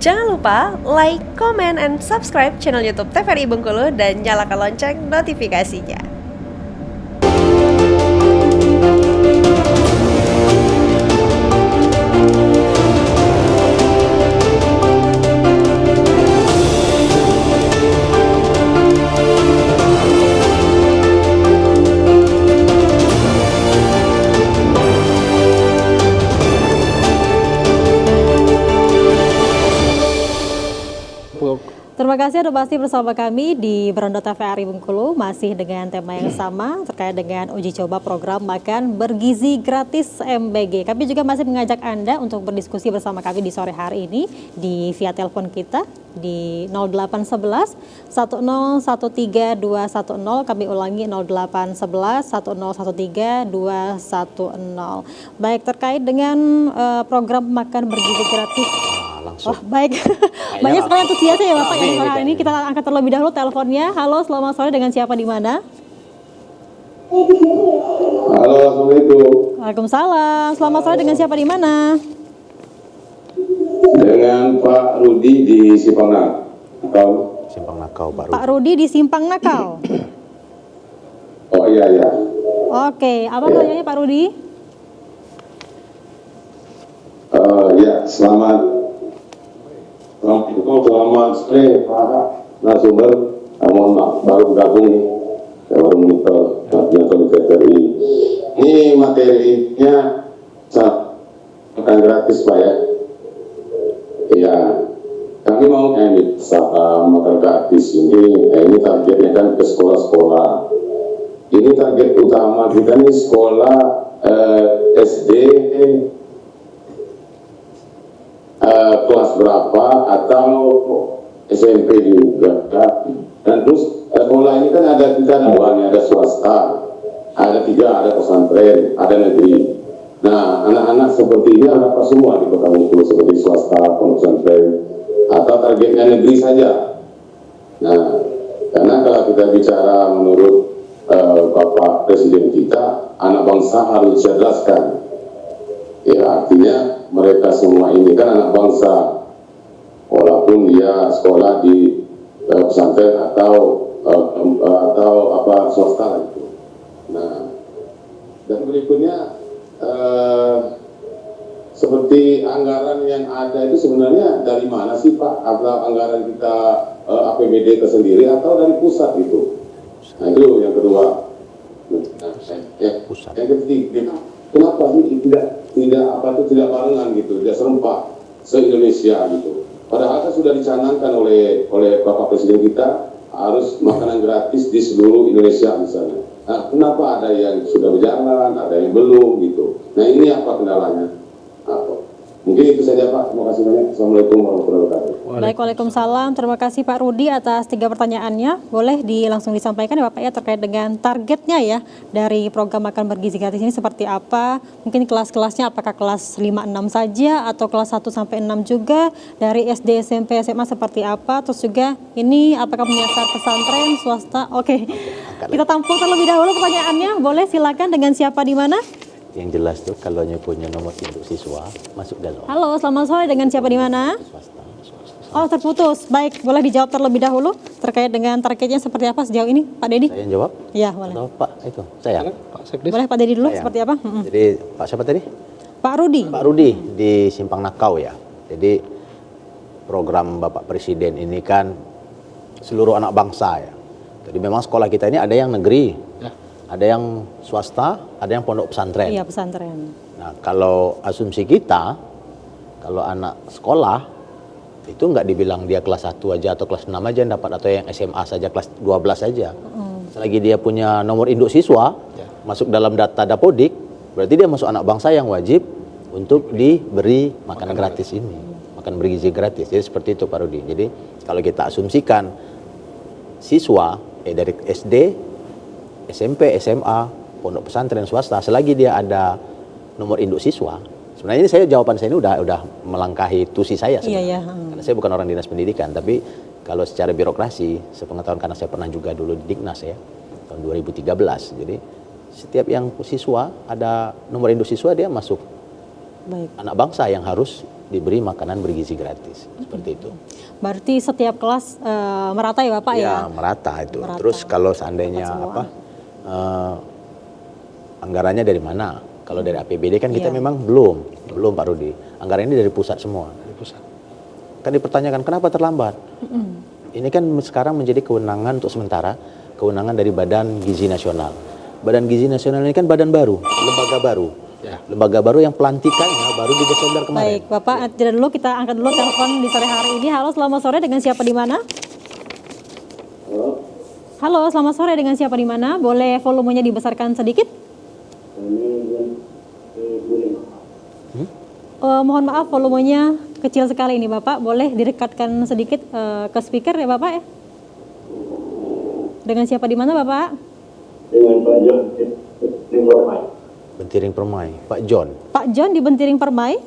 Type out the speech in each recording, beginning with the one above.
Jangan lupa like, comment, and subscribe channel YouTube TVRI Bengkulu dan nyalakan lonceng notifikasinya. Terima kasih Anda masih bersama kami di Beranda TVRI Bengkulu, masih dengan tema yang sama terkait dengan uji coba program makan bergizi gratis MBG. Kami juga masih mengajak Anda untuk berdiskusi bersama kami di sore hari ini di via telepon kita di 0811 1013 210. Kami ulangi 0811 1013 210. Baik, terkait dengan program makan bergizi gratis. Wah, baik. Banyak sekali antusiasnya ya Bapak ya sore hari ini. Kita angkat terlebih dahulu teleponnya. Halo, selamat sore, dengan siapa di mana? Halo, Assalamualaikum. Waalaikumsalam. Selamat sore, dengan siapa di mana? Dengan Pak Rudi di Simpang Nakau. Simpang Nakau, Pak Rudi. Pak Rudi di Simpang Nakau. Oh iya. Oke, apa pertanyaannya Pak Rudi? Ya, selamat sore Pak narasumber. Mohon maaf, baru gabung nih. Saya baru monitor TVRI. Ini materinya makan gratis Pak ya. Ya, kami mau ini makan gratis ini targetnya kan ke sekolah-sekolah. Ini target utama kita nih sekolah SD kelas berapa atau SMP juga. Dan terus sekolah ini kan ada dua, ada swasta, ada 3, ada pesantren, ada negeri. Nah, anak-anak seperti ini apa semua di Kota Bengkulu, seperti swasta, pesantren, atau targetnya negeri saja. Nah, karena kalau kita bicara menurut Bapak Presiden kita, anak bangsa harus dicerdaskan. Ya, artinya mereka semua ini kan anak bangsa, walaupun dia sekolah di pesantren atau apa swasta itu. Nah, dan berikutnya seperti anggaran yang ada itu sebenarnya dari mana sih Pak? Atau anggaran kita APBD tersendiri atau dari pusat itu? Nah, itu yang kedua. Yang ketiga, kenapa sih tidak barengan gitu, tidak serempak se-Indonesia gitu. Padahal kan sudah dicanangkan oleh Bapak Presiden kita harus makanan gratis di seluruh Indonesia misalnya. Nah, kenapa ada yang sudah berjalan, ada yang belum gitu. Nah, ini apa kendalanya? Mungkin itu saja Pak. Terima kasih banyak. Assalamualaikum warahmatullahi wabarakatuh. Baik, waalaikumsalam. Terima kasih Pak Rudi atas 3 pertanyaannya. Boleh langsung disampaikan ya Bapak ya terkait dengan targetnya ya dari program makan bergizi gratis ini seperti apa? Mungkin kelas-kelasnya apakah kelas 5-6 saja atau kelas 1 sampai 6 juga? Dari SD, SMP, SMA seperti apa? Terus juga ini apakah menyasar pesantren, swasta? Oke. Kita tampung terlebih dahulu pertanyaannya. Boleh, silakan, dengan siapa di mana? Yang jelas tuh kalau punya nomor induk siswa masuk dalam. Halo, selamat sore, dengan siapa di mana? Swasta. Oh, terputus. Baik, boleh dijawab terlebih dahulu terkait dengan targetnya seperti apa sejauh ini, Pak Dedi? Saya yang jawab? Iya, boleh. Atau Pak itu? Saya? Pak Sekdes. Boleh Pak Dedi dulu, Saya. seperti apa? Jadi Pak siapa tadi? Pak Rudi. Pak Rudi di Simpang Nakau ya. Jadi program Bapak Presiden ini kan seluruh anak bangsa ya. Jadi memang sekolah kita ini ada yang negeri, ada yang swasta, ada yang pondok pesantren. Iya, pesantren. Nah, kalau asumsi kita, kalau anak sekolah itu nggak dibilang dia kelas 1 aja atau kelas 6 aja yang dapat, atau yang SMA saja kelas 12 saja. Selagi dia punya nomor induk siswa, masuk dalam data Dapodik, berarti dia masuk anak bangsa yang wajib untuk diberi makanan gratis ini. Makan bergizi gratis. Jadi seperti itu Pak Rudi. Jadi kalau kita asumsikan siswa dari SD, SMP, SMA, pondok pesantren, swasta, selagi dia ada nomor induk siswa, sebenarnya ini jawaban saya ini udah melangkahi tusi saya sebenarnya. Iya. Karena saya bukan orang dinas pendidikan, tapi kalau secara birokrasi, sepengetahuan karena saya pernah juga dulu di Dignas ya, tahun 2013. Jadi setiap yang siswa ada nomor induk siswa dia masuk. Baik. Anak bangsa yang harus diberi makanan bergizi gratis. Seperti itu. Berarti setiap kelas merata ya Bapak ya? Ya, merata itu. Merata. Terus kalau seandainya Semua. anggarannya dari mana? Kalau dari APBD kan kita Iya. memang belum Pak Rudi. Anggaran ini dari pusat semua. Dari pusat. Kan dipertanyakan kenapa terlambat? Ini kan sekarang menjadi kewenangan untuk sementara, kewenangan dari Badan Gizi Nasional. Badan Gizi Nasional ini kan badan baru, lembaga baru. Ya. Lembaga baru yang pelantikannya baru di Desember kemarin. Baik, Bapak, jeda dulu, kita angkat dulu telepon di sore hari ini. Halo, selamat sore, dengan siapa di mana? Halo, selamat sore, dengan siapa di mana? Boleh volumenya dibesarkan sedikit? Mohon maaf, volumenya kecil sekali ini Bapak. Boleh direkatkan sedikit ke speaker ya Bapak ya? Dengan siapa di mana Bapak? Dengan Pak John Timurmai. Bentiring Permai, Pak John. Pak John di Bentiring Permai.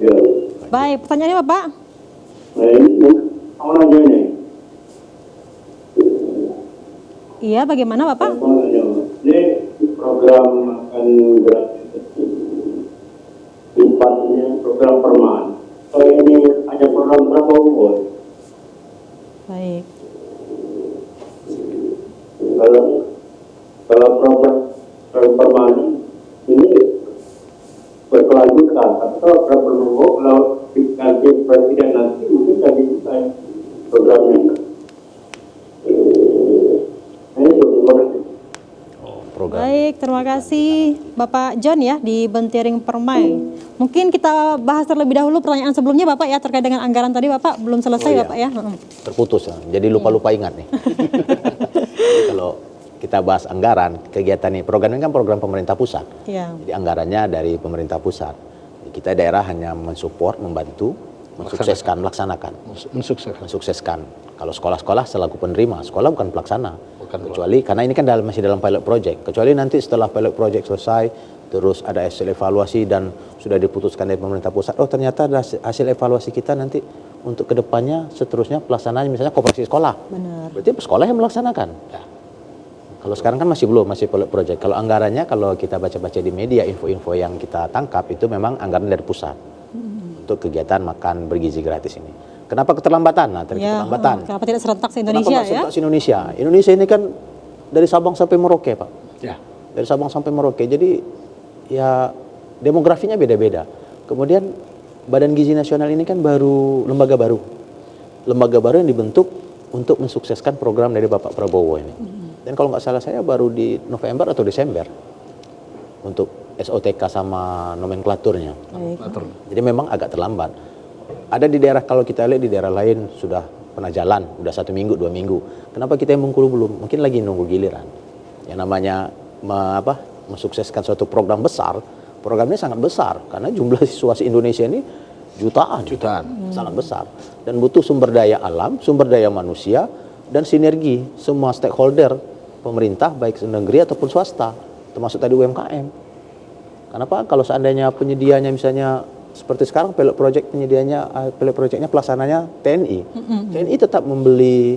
Ya. Baik, pertanyaannya Bapak. Nah ini sama aja nih. Iya, bagaimana Bapak? Ini program makan gratis sifatnya program permanen. Kalau ini hanya program Prabowo. Baik. Kalau program permanen ini berkelanjutan. Atau program Prabowo kalau diganti presiden nanti mungkin jadi programnya. Program. Baik, terima kasih Bapak John ya di Bentiring Permai. Mungkin kita bahas terlebih dahulu pertanyaan sebelumnya Bapak ya, terkait dengan anggaran tadi Bapak belum selesai Oh, iya. Bapak ya. Terputus ya. Jadi lupa-lupa ingat nih. Jadi kalau kita bahas anggaran, kegiatan ini, program ini kan program pemerintah pusat. Iya. Jadi anggarannya dari pemerintah pusat. Kita daerah hanya mensupport, membantu, mensukseskan, melaksanakan. Mensukseskan. Kalau sekolah-sekolah selaku penerima, sekolah bukan pelaksana. Kecuali karena ini kan masih dalam pilot project. Kecuali nanti setelah pilot project selesai, terus ada hasil evaluasi dan sudah diputuskan dari pemerintah pusat. Oh ternyata ada hasil evaluasi kita nanti untuk kedepannya seterusnya pelaksanaannya misalnya koperasi sekolah. Benar. Berarti sekolah yang melaksanakan. Kalau sekarang kan masih belum, masih pilot project. Kalau anggarannya kalau kita baca-baca di media info-info yang kita tangkap itu memang anggaran dari pusat untuk kegiatan makan bergizi gratis ini. Kenapa keterlambatan? Nah, tadi Ya, keterlambatan. kenapa tidak serentak se-Indonesia Kenapa nggak ya? serentak se-Indonesia? Indonesia ini kan dari Sabang sampai Merauke, Pak. Ya. Dari Sabang sampai Merauke. Jadi ya demografinya beda-beda. Kemudian Badan Gizi Nasional ini kan baru lembaga baru. Lembaga baru yang dibentuk untuk mensukseskan program dari Bapak Prabowo ini. Dan kalau nggak salah saya baru di November atau Desember untuk SOTK sama nomenklaturnya. Jadi memang agak terlambat. Ada di daerah, kalau kita lihat di daerah lain sudah pernah jalan, udah 1 minggu, 2 minggu. Kenapa kita yang Bengkulu belum? Mungkin lagi nunggu giliran. Yang namanya mensukseskan suatu program besar, program ini sangat besar karena jumlah siswa Indonesia ini jutaan. Sangat besar. Dan butuh sumber daya alam, sumber daya manusia, dan sinergi semua stakeholder pemerintah baik negeri ataupun swasta, termasuk tadi UMKM. Kenapa? Kalau seandainya penyedianya misalnya seperti sekarang pilot projectnya pelaksananya TNI. TNI tetap membeli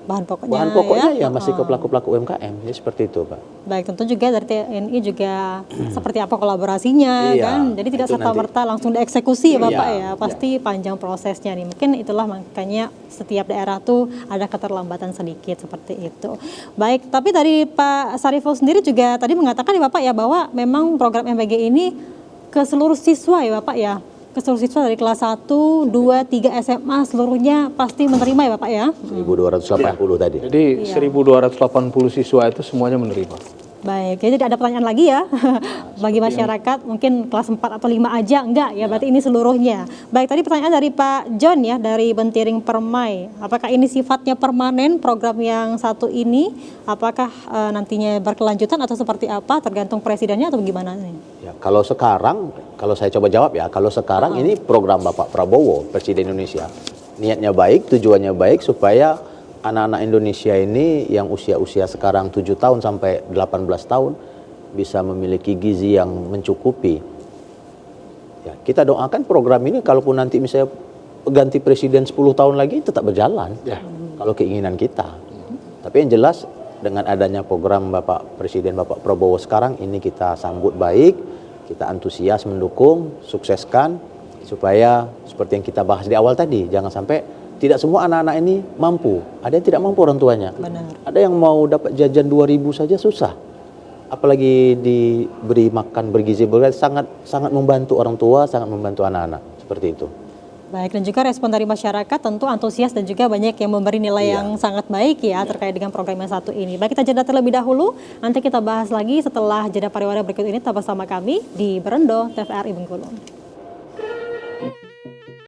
Bahan pokoknya, bahan pokoknya ya masih ke pelaku-pelaku UMKM. Jadi seperti itu, Pak. Baik, tentu juga dari TNI juga seperti apa kolaborasinya Iya, kan. Jadi tidak itu serta-merta langsung dieksekusi ya Bapak Iya, ya. Pasti panjang prosesnya nih. Mungkin itulah makanya setiap daerah tuh ada keterlambatan sedikit seperti itu. Baik, tapi tadi Pak Sariful sendiri juga tadi mengatakan ya Bapak ya bahwa memang program MBG ini ke seluruh siswa ya Bapak ya. Ke seluruh siswa dari kelas 1, 2, 3 SMA seluruhnya pasti menerima ya Bapak ya. 1280 tadi. Jadi 1280 siswa itu semuanya menerima. Baik, jadi ada pertanyaan lagi ya bagi masyarakat, mungkin kelas 4 atau 5 aja, enggak ya, berarti ini seluruhnya. Baik, tadi pertanyaan dari Pak John ya, dari Bentiring Permai. Apakah ini sifatnya permanen program yang satu ini? Apakah nantinya berkelanjutan atau seperti apa, tergantung presidennya atau gimana nih? Ya, kalau sekarang, kalau saya coba jawab ya, kalau sekarang ini program Bapak Prabowo, Presiden Indonesia. Niatnya baik, tujuannya baik supaya anak-anak Indonesia ini yang usia-usia sekarang 7 tahun sampai 18 tahun bisa memiliki gizi yang mencukupi. Ya, kita doakan program ini kalaupun nanti misalnya ganti presiden 10 tahun lagi tetap berjalan. Ya. Kalau keinginan kita. Tapi yang jelas dengan adanya program Bapak Presiden Bapak Prabowo sekarang ini kita sambut baik, kita antusias mendukung, sukseskan supaya seperti yang kita bahas di awal tadi, jangan sampai tidak semua anak-anak ini mampu. Ada yang tidak mampu orang tuanya. Benar. Ada yang mau dapat jajan 2.000 saja susah. Apalagi diberi makan bergizi sangat sangat membantu orang tua, sangat membantu anak-anak. Seperti itu. Baik, dan juga respon dari masyarakat tentu antusias dan juga banyak yang memberi nilai yang sangat baik ya terkait dengan program yang satu ini. Baik, kita jeda terlebih dahulu, nanti kita bahas lagi setelah jeda pariwara berikut ini. Tetap bersama kami di Berendo TVRI Bengkulu.